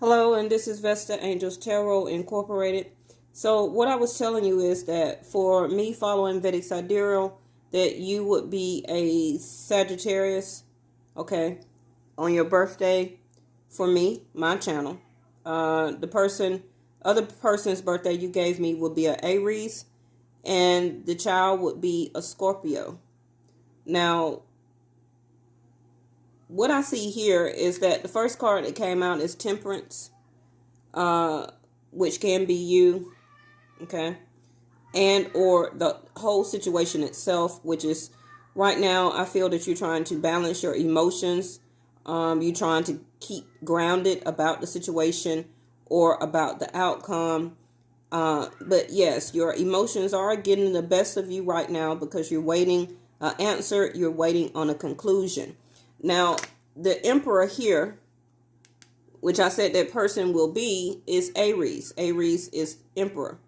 Hello, and this is Vesta Angels Tarot Incorporated. So what I was telling you is that for me following Vedic Sidereal, that you would be a Sagittarius, okay, on your birthday. For me, my channel, other person's birthday you gave me would be a Aries, and the child would be a Scorpio. Now, what I see here is that the first card that came out is Temperance, which can be you, okay, and or the whole situation itself, which is right now I feel that you're trying to balance your emotions. You're trying to keep grounded about the situation or about the outcome. But yes, your emotions are getting the best of you right now because you're waiting an answer. You're waiting on a conclusion. Now, the Emperor here, which I said that person will be, is Aries. Aries is Emperor.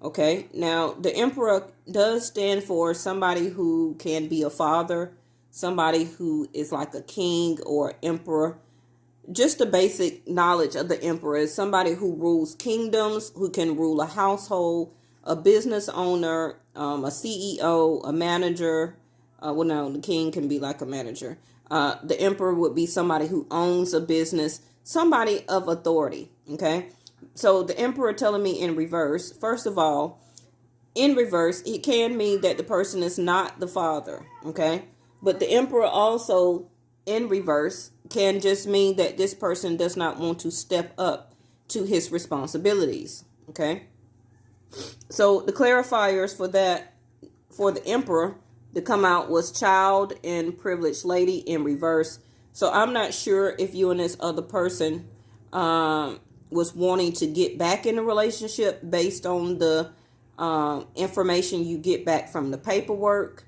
Okay, now the Emperor does stand for somebody who can be a father, somebody who is like a king or emperor. Just the basic knowledge of the Emperor is somebody who rules kingdoms, who can rule a household, a business owner, a CEO, a manager. Well, no, the king can be like a manager. The Emperor would be somebody who owns a business, somebody of authority, okay? So the Emperor telling me in reverse, first of all, in reverse, it can mean that the person is not the father, okay? But the Emperor also, in reverse, can just mean that this person does not want to step up to his responsibilities, okay? So the clarifiers for that, for the Emperor to come out was Child and Privileged Lady in reverse. So I'm not sure if you and this other person was wanting to get back in a relationship based on the information you get back from the paperwork.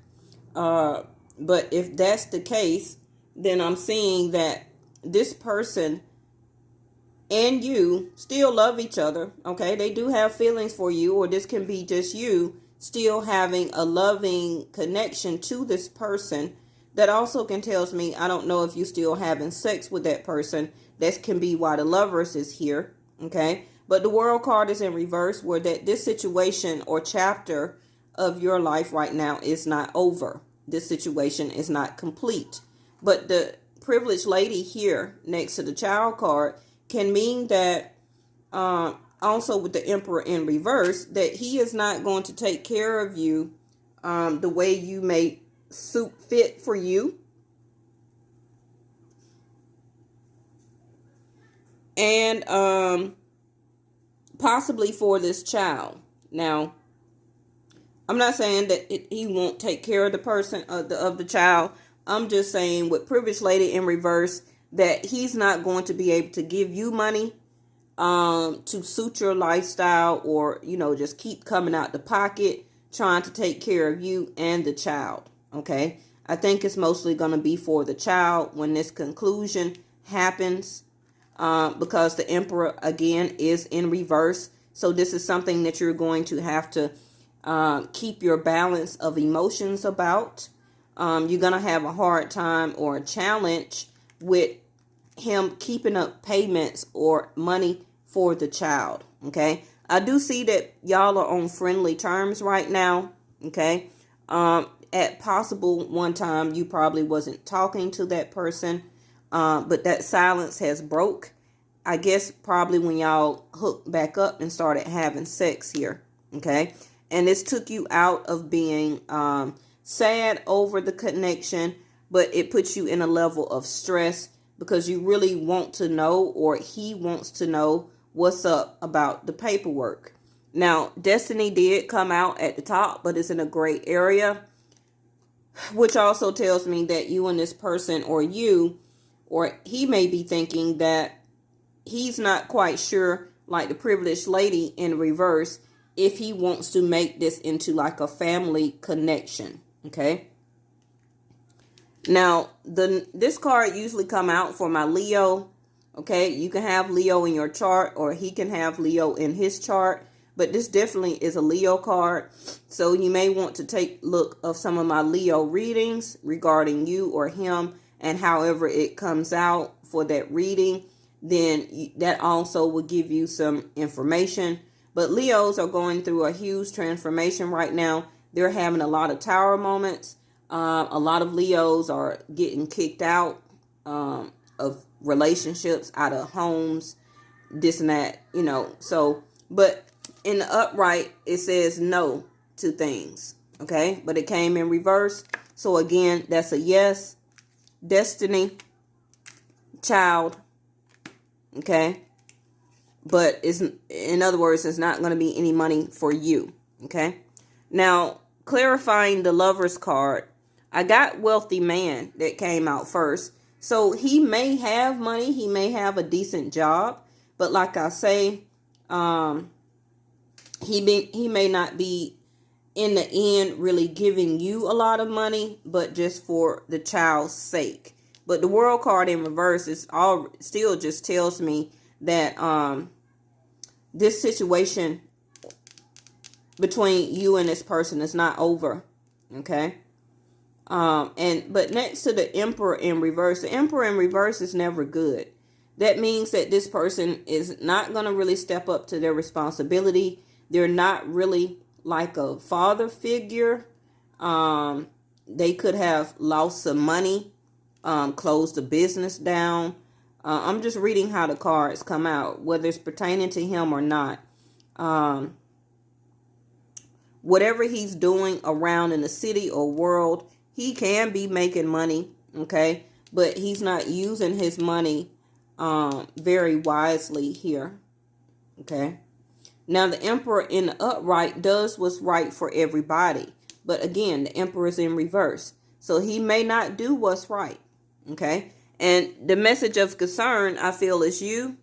But if that's the case, then I'm seeing that this person and you still love each other. Okay, they do have feelings for you, or this can be just you still having a loving connection to this person. That also can tells me, I don't know if you still having sex with that person. That can be why the Lovers is here. Okay, but the World card is in reverse, where that this situation or chapter of your life right now is not over. This situation is not complete. But the Privileged Lady here next to the Child card can mean that also with the Emperor in reverse, that he is not going to take care of you the way you may suit fit for you. And possibly for this child. Now, I'm not saying that he won't take care of the person of the child. I'm just saying with Privileged Lady in reverse that he's not going to be able to give you money to suit your lifestyle, or just keep coming out the pocket trying to take care of you and the child. Okay, I think it's mostly going to be for the child when this conclusion happens, because the Emperor again is in reverse. So this is something that you're going to have to keep your balance of emotions about. You're going to have a hard time or a challenge with him keeping up payments or money for the child. Okay, I do see that y'all are on friendly terms right now. Okay, at possible one time you probably wasn't talking to that person, but that silence has broke. I guess probably when y'all hooked back up and started having sex here. Okay, and this took you out of being sad over the connection, but it puts you in a level of stress because you really want to know, or he wants to know, what's up about the paperwork. Now, Destiny did come out at the top, but it's in a gray area, which also tells me that you and this person, or he may be thinking that he's not quite sure, like the Privileged Lady in reverse, if he wants to make this into like a family connection. Okay. Now, this card usually come out for my Leo. Okay, you can have Leo in your chart, or he can have Leo in his chart. But this definitely is a Leo card. So you may want to take a look of some of my Leo readings regarding you or him, and however it comes out for that reading. then that also will give you some information. But Leos are going through a huge transformation right now. They're having a lot of tower moments. A lot of Leos are getting kicked out of relationships, out of homes, this and that, So, but in the upright, it says no to things. Okay. But it came in reverse. So again, that's a yes. Destiny, child. Okay. But in other words, it's not going to be any money for you. Okay. Now, clarifying the Lover's card, I got wealthy man that came out first. So he may have money. He may have a decent job. But like I say, he may not be in the end really giving you a lot of money, but just for the child's sake. But the World card in reverse is still just tells me that this situation between you and this person is not over. Okay. But next to the Emperor in reverse, the Emperor in reverse is never good. That means that this person is not going to really step up to their responsibility. They're not really like a father figure. They could have lost some money, closed the business down. I'm just reading how the cards come out, whether it's pertaining to him or not. Whatever he's doing around in the city or world, he can be making money, okay? But he's not using his money very wisely here, okay? Now, the Emperor in the upright does what's right for everybody. But again, the Emperor is in reverse. So he may not do what's right, okay? And the message of concern, I feel, is you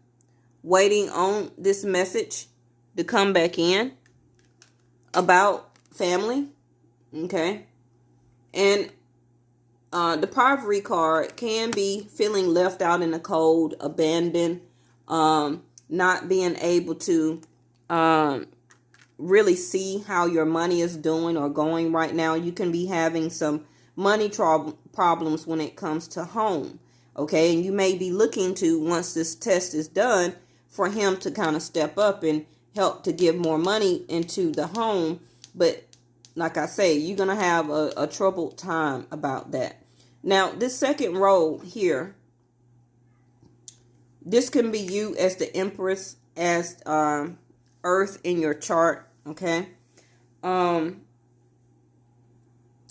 waiting on this message to come back in about family, okay? And the Poverty card can be feeling left out in the cold, abandoned, not being able to really see how your money is doing or going right now. You can be having some money problems when it comes to home, okay? And you may be looking to, once this test is done, for him to kind of step up and help to give more money into the home. But like I say, you're going to have a troubled time about that. Now, this second row here, this can be you as the Empress, as Earth in your chart, okay? The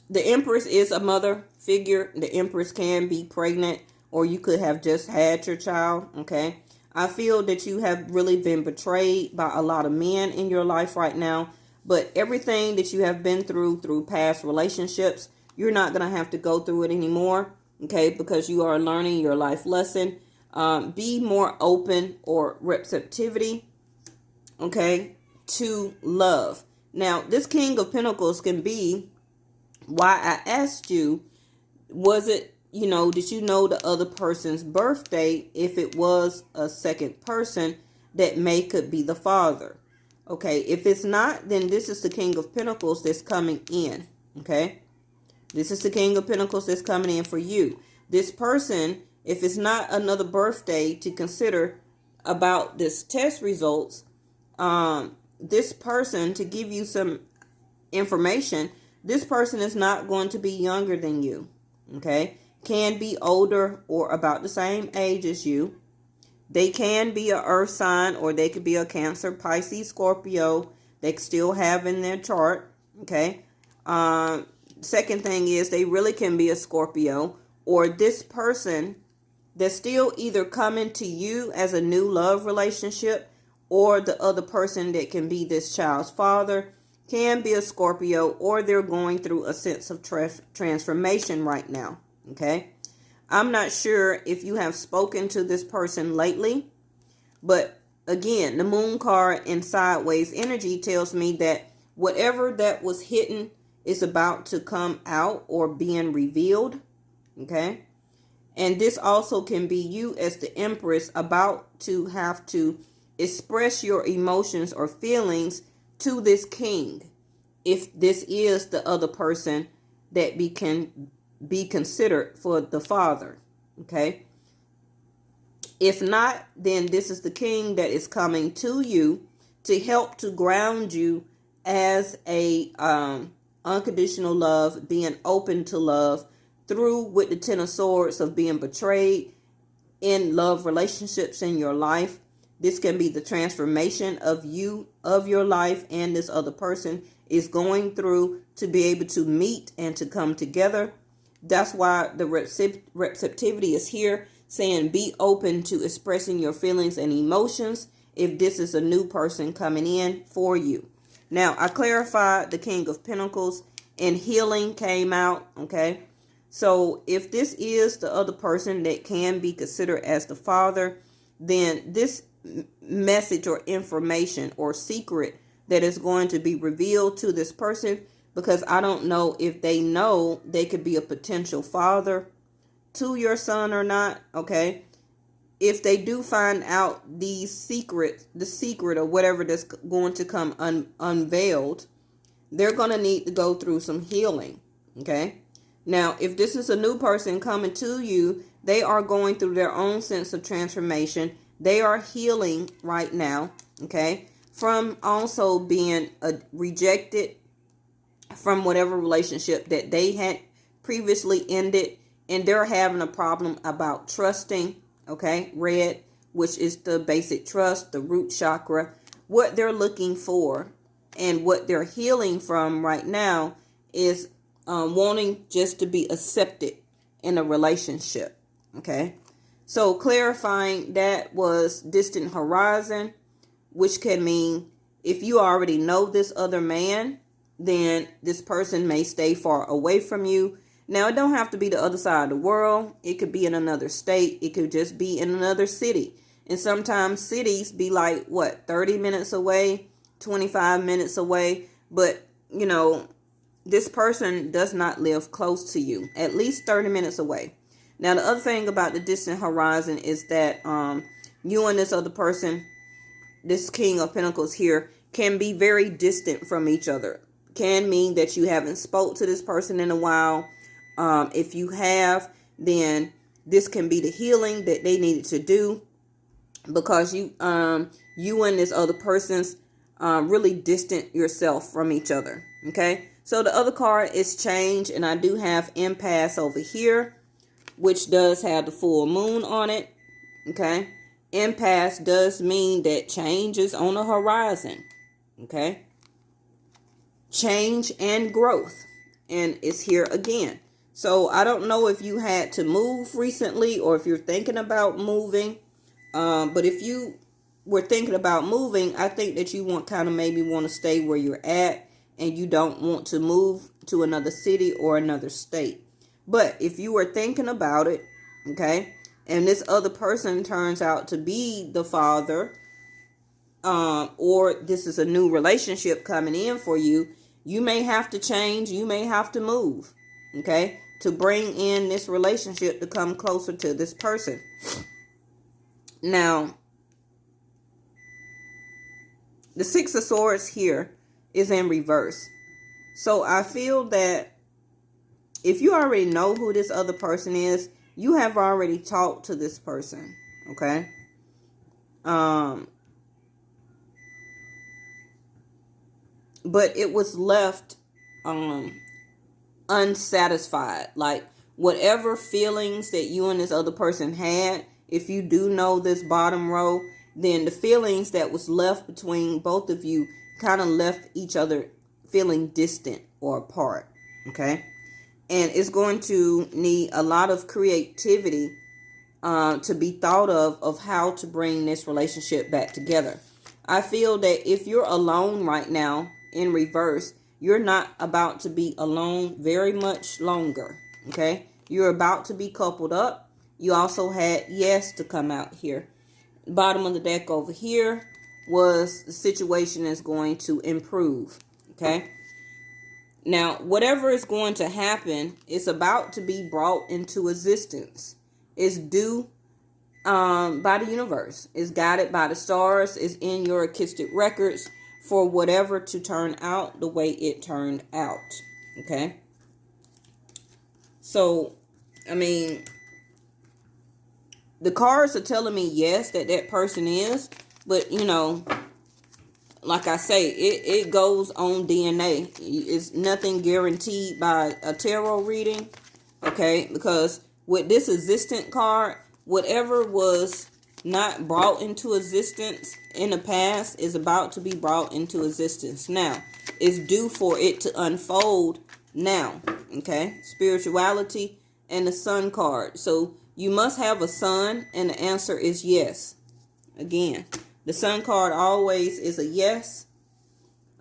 Empress is a mother figure. The Empress can be pregnant, or you could have just had your child, okay? I feel that you have really been betrayed by a lot of men in your life right now. But everything that you have been through past relationships, you're not going to have to go through it anymore, okay? Because you are learning your life lesson. Be more open or receptivity, okay, to love. Now, this King of Pentacles can be why I asked you, was it, did you know the other person's birthday? If it was a second person, that could be the father. Okay, if it's not, then this is the King of Pentacles that's coming in, okay? This is the King of Pentacles that's coming in for you. This person, if it's not another birthday to consider about this test results, this person, to give you some information, this person is not going to be younger than you, okay? Can be older or about the same age as you. They can be an earth sign, or they could be a Cancer, Pisces, Scorpio. They could still have in their chart, okay? Second thing is they really can be a Scorpio, or this person that's still either coming to you as a new love relationship, or the other person that can be this child's father can be a Scorpio, or they're going through a sense of transformation right now, okay? I'm not sure if you have spoken to this person lately, but again, the Moon card in sideways energy tells me that whatever that was hidden is about to come out or being revealed, okay? And this also can be you as the Empress about to have to express your emotions or feelings to this king, if this is the other person that can be considered for the father, okay? If not, then this is the king that is coming to you to help to ground you as a unconditional love, being open to love, through with the Ten of Swords of being betrayed in love relationships in your life. This can be the transformation of you, of your life, and this other person is going through to be able to meet and to come together. That's why the receptivity is here, saying be open to expressing your feelings and emotions if this is a new person coming in for you. Now, I clarified the King of Pentacles and healing came out, okay? So if this is the other person that can be considered as the father, then this message or information or secret that is going to be revealed to this person, because I don't know if they know they could be a potential father to your son or not, okay? If they do find out these secrets, the secret or whatever that's going to come unveiled, they're going to need to go through some healing, okay? Now, if this is a new person coming to you, they are going through their own sense of transformation. They are healing right now, okay, from also being rejected from whatever relationship that they had previously ended, and they're having a problem about trusting, okay, red, which is the basic trust, the root chakra, what they're looking for and what they're healing from right now is wanting just to be accepted in a relationship, okay? So clarifying that was distant horizon, which can mean if you already know this other man, then this person may stay far away from you. Now, it don't have to be the other side of the world. It could be in another state. It could just be in another city. And sometimes cities be like, 30 minutes away, 25 minutes away. But, you know, this person does not live close to you, at least 30 minutes away. Now, the other thing about the distant horizon is that you and this other person, this King of Pentacles here, can be very distant from each other. Can mean that you haven't spoke to this person in a while. If you have, then this can be the healing that they needed to do, because you and this other person's really distant yourself from each other. Okay, so the other card is change, and I do have impasse over here, which does have the full moon on it. Okay, impasse does mean that change is on the horizon. Okay, change and growth, and it's here again. So I don't know if you had to move recently or if you're thinking about moving. But if you were thinking about moving, I think that you maybe want to stay where you're at, and you don't want to move to another city or another state. But if you were thinking about it, okay, and this other person turns out to be the father, or this is a new relationship coming in for you, you may have to change, you may have to move, okay, to bring in this relationship to come closer to this person. Now, the Six of Swords here is in reverse. So I feel that if you already know who this other person is, you have already talked to this person, okay? But it was left unsatisfied. Like, whatever feelings that you and this other person had, if you do know this bottom row, then the feelings that was left between both of you kind of left each other feeling distant or apart, okay? And it's going to need a lot of creativity to be thought of how to bring this relationship back together. I feel that if you're alone right now in reverse, you're not about to be alone very much longer, okay? You're about to be coupled up. You also had yes to come out here. Bottom of the deck over here was the situation is going to improve, okay? Now, whatever is going to happen is about to be brought into existence. It's due by the universe. It's guided by the stars. It's in your Akashic records for whatever to turn out the way it turned out. Okay? So, I mean, the cards are telling me yes, that person is, but like I say, it goes on DNA. It's nothing guaranteed by a tarot reading, okay? Because with this existent card, whatever was not brought into existence in the past is about to be brought into existence now. It's due for it to unfold now, okay? Spirituality and the Sun card. So you must have a sun, and the answer is yes. Again, the Sun card always is a yes.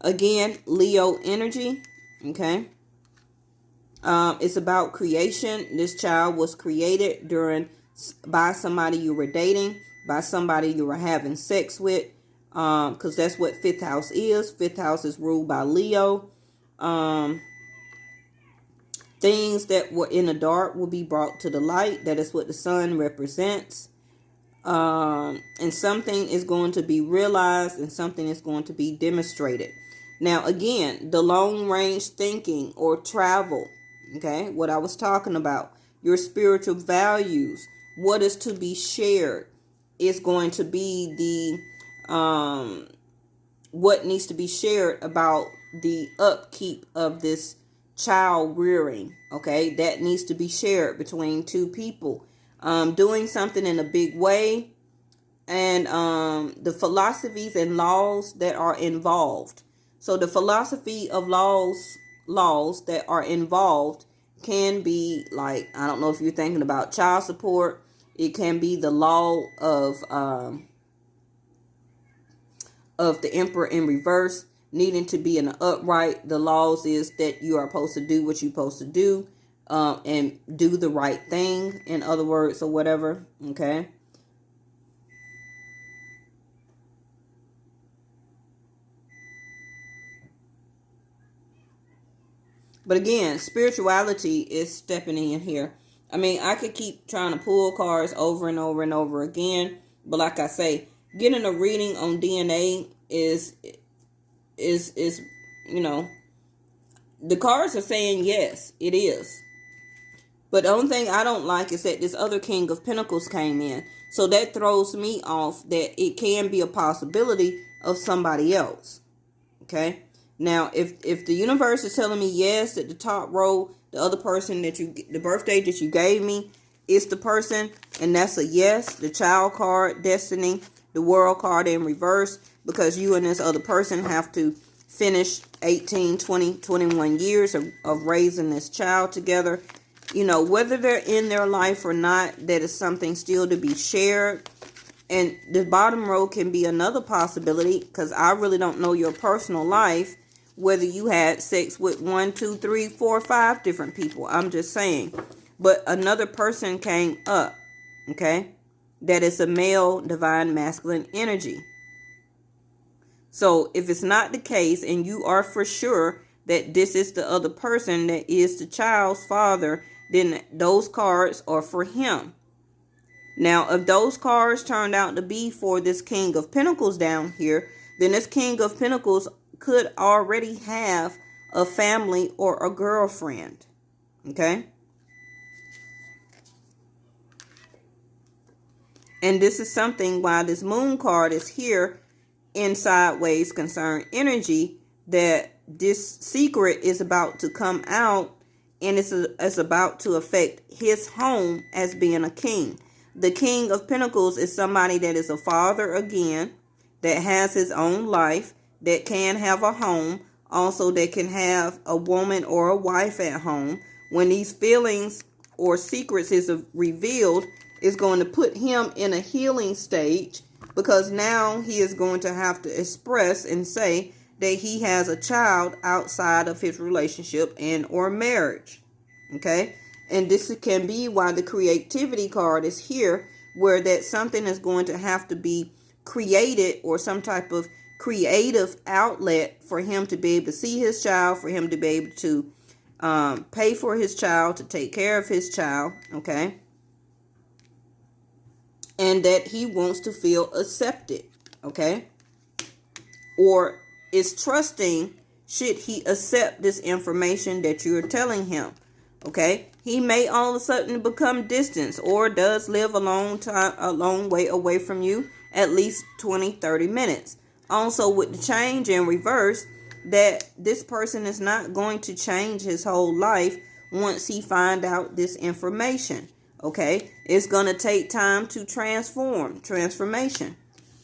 Again, Leo energy, okay? It's about creation. This child was created by somebody you were dating, by somebody you were having sex with, because that's what 5th house is. 5th house is ruled by Leo. Things that were in the dark will be brought to the light. That is what the sun represents. And something is going to be realized, and something is going to be demonstrated. Now, again, the long range thinking or travel, okay, what I was talking about, your spiritual values, what is to be shared is going to be the what needs to be shared about the upkeep of this child rearing, okay? That needs to be shared between two people. Doing something in a big way, and the philosophies and laws that are involved. So the philosophy of laws that are involved can be like, I don't know if you're thinking about child support. It can be the law of the Emperor in reverse, needing to be in the upright. The laws is that you are supposed to do what you're supposed to do, and do the right thing, in other words, or whatever, okay? But again, spirituality is stepping in here. I mean, I could keep trying to pull cards over and over and over again, but like I say, getting a reading on DNA is the cards are saying yes, it is. But the only thing I don't like is that this other King of Pentacles came in. So that throws me off that it can be a possibility of somebody else. Okay? Now, if the universe is telling me yes, that the top row, the other person the birthday that you gave me is the person, and that's a yes, the child card, destiny, the world card in reverse, because you and this other person have to finish 18, 20, 21 years of raising this child together. Whether they're in their life or not, that is something still to be shared. And the bottom row can be another possibility, because I really don't know your personal life, whether you had sex with 1, 2, 3, 4, 5 different people. I'm just saying. But another person came up, okay? That is a male divine masculine energy. So if it's not the case, and you are for sure that this is the other person that is the child's father, then those cards are for him. Now, if those cards turned out to be for this King of Pentacles down here, then this King of Pentacles could already have a family or a girlfriend. Okay? And this is something why this Moon card is here in sideways concern energy, that this secret is about to come out, and it's about to affect his home as being a king. The King of Pentacles is somebody that is a father again, that has his own life, that can have a home, also that can have a woman or a wife at home. When these feelings or secrets is revealed, it's going to put him in a healing stage, because now he is going to have to express and say that he has a child outside of his relationship and or marriage. Okay? And this can be why the creativity card is here, where that something is going to have to be created, or some type of creative outlet for him to be able to see his child, for him to be able to pay for his child, to take care of his child, okay? And that he wants to feel accepted, okay? Or is trusting, should he accept this information that you're telling him, Okay, he may all of a sudden become distant or does live a long way away from you, at least 20-30 minutes. Also, with the change in reverse, that this person is not going to change his whole life once he find out this information. Okay, it's going to take time to transformation.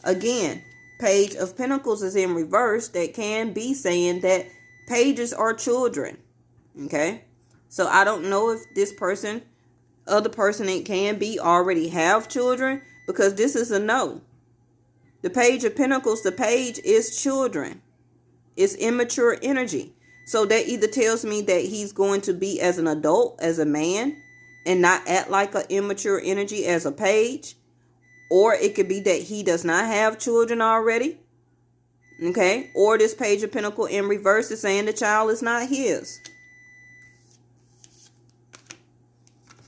Again, Page of Pentacles is in reverse. That can be saying that pages are children. Okay, so I don't know if this person, other person it can be, already have children, because this is a no. The Page of Pentacles, the page is children. It's immature energy. So that either tells me that he's going to be as an adult, as a man, and not act like an immature energy as a page. Or it could be that he does not have children already. Okay? Or this Page of Pentacles in reverse is saying the child is not his.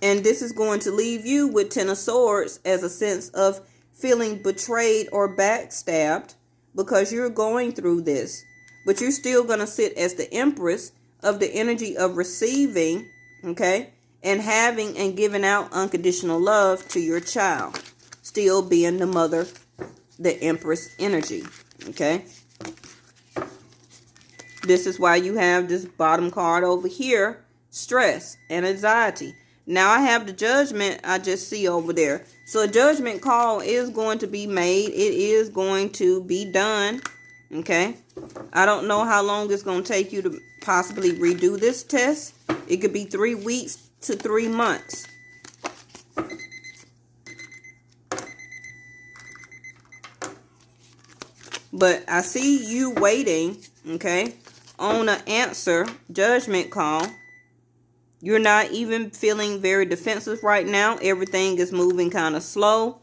And this is going to leave you with Ten of Swords as a sense of feeling betrayed or backstabbed because you're going through this. But you're still going to sit as the Empress of the energy of receiving, okay, and having and giving out unconditional love to your child. Still being the mother, the Empress energy, okay. This is why you have this bottom card over here, stress and anxiety. Now I have the Judgment I just see over there. So a judgment call is going to be made. It is going to be done. Okay. I don't know how long it's going to take you to possibly redo this test. It could be 3 weeks to 3 months. But I see you waiting, okay, on an answer, judgment call. You're not even feeling very defensive right now. Everything is moving kind of slow.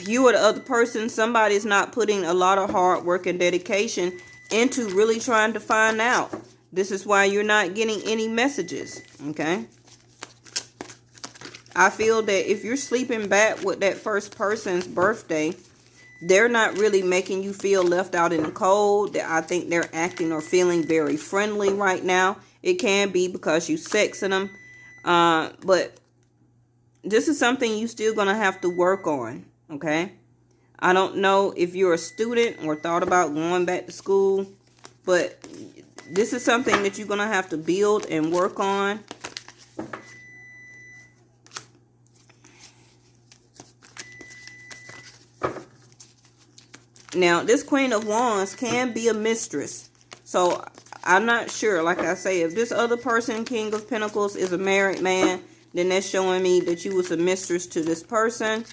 You or the other person, somebody's not putting a lot of hard work and dedication into really trying to find out. This is why you're not getting any messages, okay? I feel that if you're sleeping back with that first person's birthday, they're not really making you feel left out in the cold. I think they're acting or feeling very friendly right now. It can be because you sexing them. But this is something you still going to have to work on. Okay. I don't know if you're a student or thought about going back to school. But this is something that you're going to have to build and work on. Now, this Queen of Wands can be a mistress. So, I'm not sure. Like I say, if this other person, King of Pentacles, is a married man, then that's showing me that you was a mistress to this person.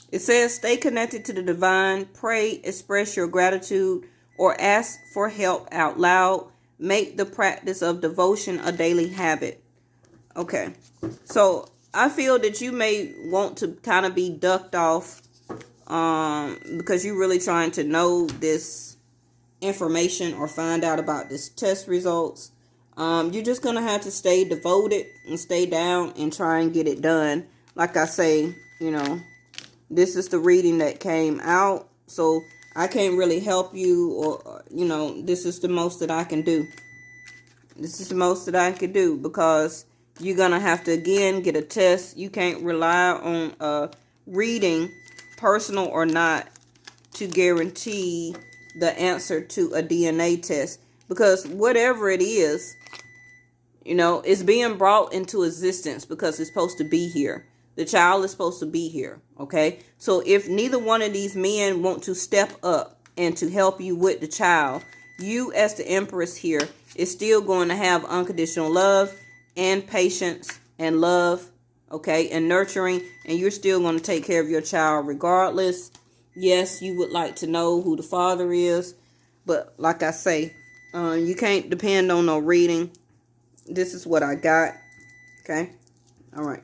It says, stay connected to the divine, pray, express your gratitude, or ask for help out loud. Make the practice of devotion a daily habit. Okay. So I feel that you may want to kind of be ducked off because you're really trying to know this information or find out about this test results. You're just going to have to stay devoted and stay down and try and get it done. Like I say, you know, this is the reading that came out. So I can't really help you, or, you know, this is the most that I can do. This is the most that I can do because you're going to have to, again, get a test. You can't rely on reading, personal or not, to guarantee the answer to a DNA test. Because whatever it is, you know, it's being brought into existence because it's supposed to be here. The child is supposed to be here, okay? So if neither one of these men want to step up and to help you with the child, you as the Empress here is still going to have unconditional love and patience and love, okay, and nurturing, and you're still going to take care of your child regardless. Yes, you would like to know who the father is, but like I say, you can't depend on no reading. This is what I got, okay? All right.